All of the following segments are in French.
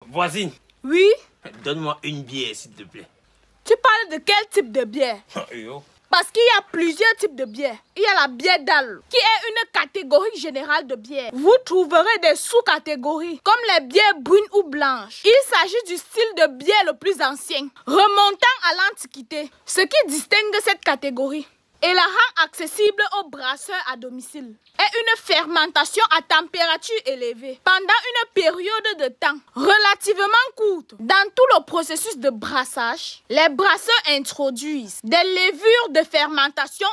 Voisine. Oui? Donne-moi une bière, s'il te plaît. Tu parles de quel type de bière? Parce qu'il y a plusieurs types de bière. Il y a la bière d'âle, qui est une catégorie générale de bière. Vous trouverez des sous-catégories, comme les bières brunes ou blanches. Il s'agit du style de bière le plus ancien, remontant à l'Antiquité. Ce qui distingue cette catégorie et la rend accessible aux brasseurs à domicile est une fermentation à température élevée pendant une période de temps relativement courte. Dans tout le processus de brassage, les brasseurs introduisent des levures de fermentation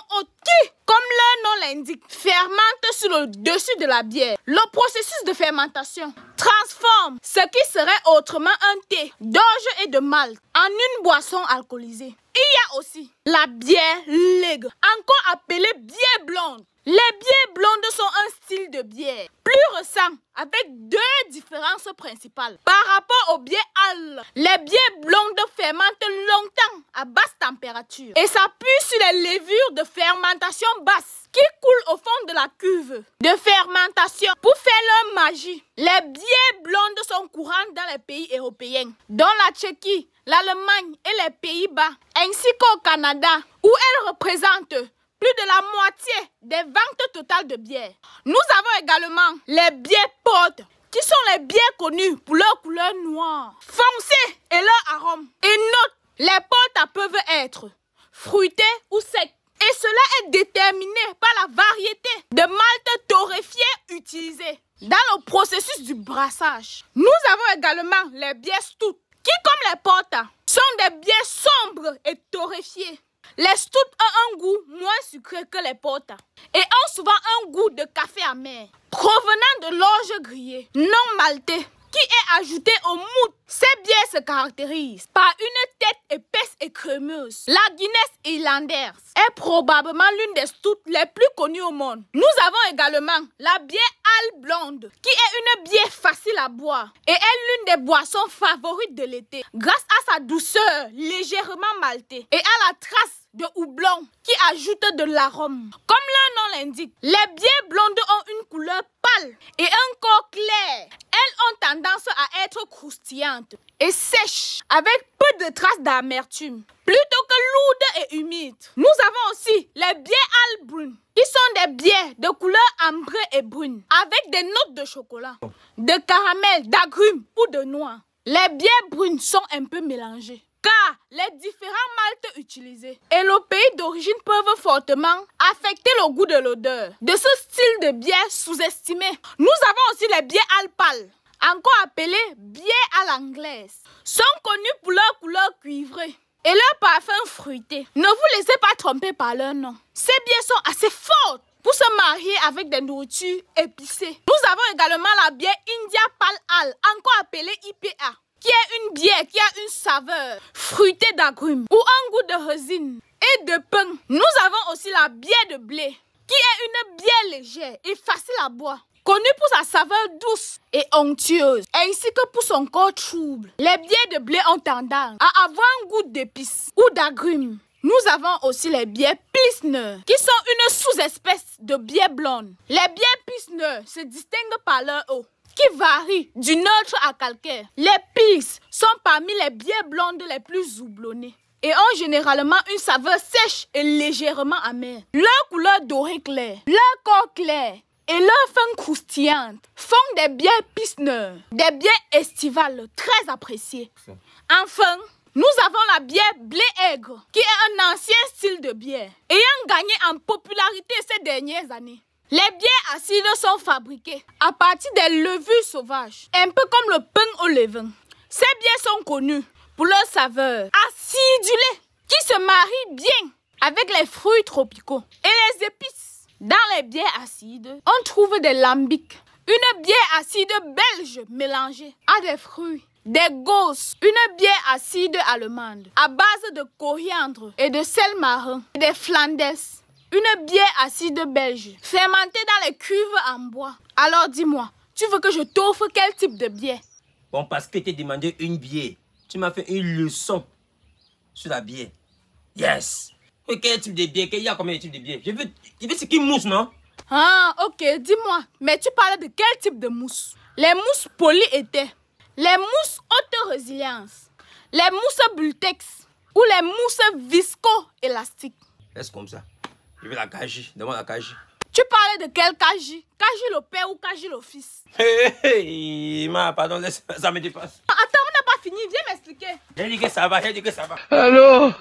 qui, comme leur nom l'indique, fermentent sur le dessus de la bière. Le processus de fermentation transforme ce qui serait autrement un thé d'orge et de malt en une boisson alcoolisée. Il y a aussi la bière lager, encore appelée bière blonde. Les bières blondes sont un style de bière plus récent avec deux différences principales par rapport aux bières âles. Les bières blondes fermentent longtemps à basse température et s'appuient sur les levures de fermentation basse qui coulent au fond de la cuve de fermentation pour faire leur magie. Les bières blondes sont courantes dans les pays européens, dont la Tchéquie, l'Allemagne et les Pays-Bas, ainsi qu'au Canada, où elles représentent plus de la moitié des ventes totales de bière. Nous avons également les bières portes, qui sont les bières connues pour leur couleur noire, foncée et leur arôme. Et note, les portes peuvent être fruitées ou secs. Et cela est déterminé par la variété de malt torréfié utilisé dans le processus du brassage. Nous avons également les bières stout, qui, comme les portes, sont des bières sombres et torréfiées. Les stouts ont un goût moins sucré que les portes et ont souvent un goût de café amer provenant de l'orge grillée, non maltée, qui est ajoutée au moût. Ces bières se caractérisent par une tête épaisse et crémeuse. La Guinness irlandaise est probablement l'une des stouts les plus connues au monde. Nous avons également la bière ale blonde, qui est une bière facile à boire et est l'une des boissons favorites de l'été grâce à sa douceur légèrement maltée et à la trace de houblon qui ajoute de l'arôme. Comme leur nom l'indique, les bières blondes ont une couleur pâle et un corps clair. Elles ont tendance à être croustillantes et sèches avec peu de traces d'amertume, plutôt que lourdes et humides. Nous avons aussi les bières ale brunes, qui sont des bières de couleur ambrée et brune, avec des notes de chocolat, de caramel, d'agrumes ou de noix. Les bières brunes sont un peu mélangées, car les différents maltes utilisés et le pays d'origine peuvent fortement affecter le goût de l'odeur de ce style de bière sous-estimé. Nous avons aussi les bières ale pâles, encore appelées bières à l'anglaise, sont connues pour leur couleur cuivrée et leur parfum fruité. Ne vous laissez pas tromper par leur nom. Ces bières sont assez fortes pour se marier avec des nourritures épicées. Nous avons également la bière India Pale Ale, encore appelée IPA, qui est une bière qui a une saveur fruitée d'agrumes ou un goût de résine et de pain. Nous avons aussi la bière de blé, qui est une bière légère et facile à boire, connue pour sa saveur douce et onctueuse, ainsi que pour son corps trouble. Les bières de blé ont tendance à avoir un goût d'épices ou d'agrumes. Nous avons aussi les bières Pilsner, qui sont une sous-espèce de bière blonde. Les bières Pilsner se distinguent par leur eau, qui varie du neutre à calcaire. Les Pils sont parmi les bières blondes les plus houblonnées et ont généralement une saveur sèche et légèrement amère. Leur couleur dorée claire, leur corps clair et leur fin croustillante font des bières Pilsner, des bières estivales très appréciées. Enfin, nous avons la bière blé aigre, qui est un ancien style de bière, ayant gagné en popularité ces dernières années. Les bières acides sont fabriquées à partir des levures sauvages, un peu comme le pain au levain. Ces bières sont connues pour leur saveur acidulée, qui se marie bien avec les fruits tropicaux et les épices. Dans les bières acides, on trouve des lambics, une bière acide belge mélangée à des fruits. Des Gauss, une bière acide allemande à base de coriandre et de sel marin. Des Flanders, une bière acide belge fermentée dans les cuves en bois. Alors dis-moi, tu veux que je t'offre quel type de bière? Bon, parce que tu t'ai demandé une bière, tu m'as fait une leçon sur la bière. Yes! Mais quel type de bière? Il y a combien de types de bière? Je veux ce qui mousse, non? Ah, ok, dis-moi, mais tu parles de quel type de mousse? Les mousses polyéthers, Les mousses haute résilience, les mousses Bultex ou les mousses visco-élastiques. Laisse comme ça. Je veux la Kaji. Demande la Kaji. Tu parlais de quel Kaji? Kaji le père ou Kaji le fils? Hey, ma, pardon, laisse, ça me dépasse. Attends, on n'a pas fini, viens m'expliquer. J'ai dit que ça va, j'ai dit que ça va. Allô?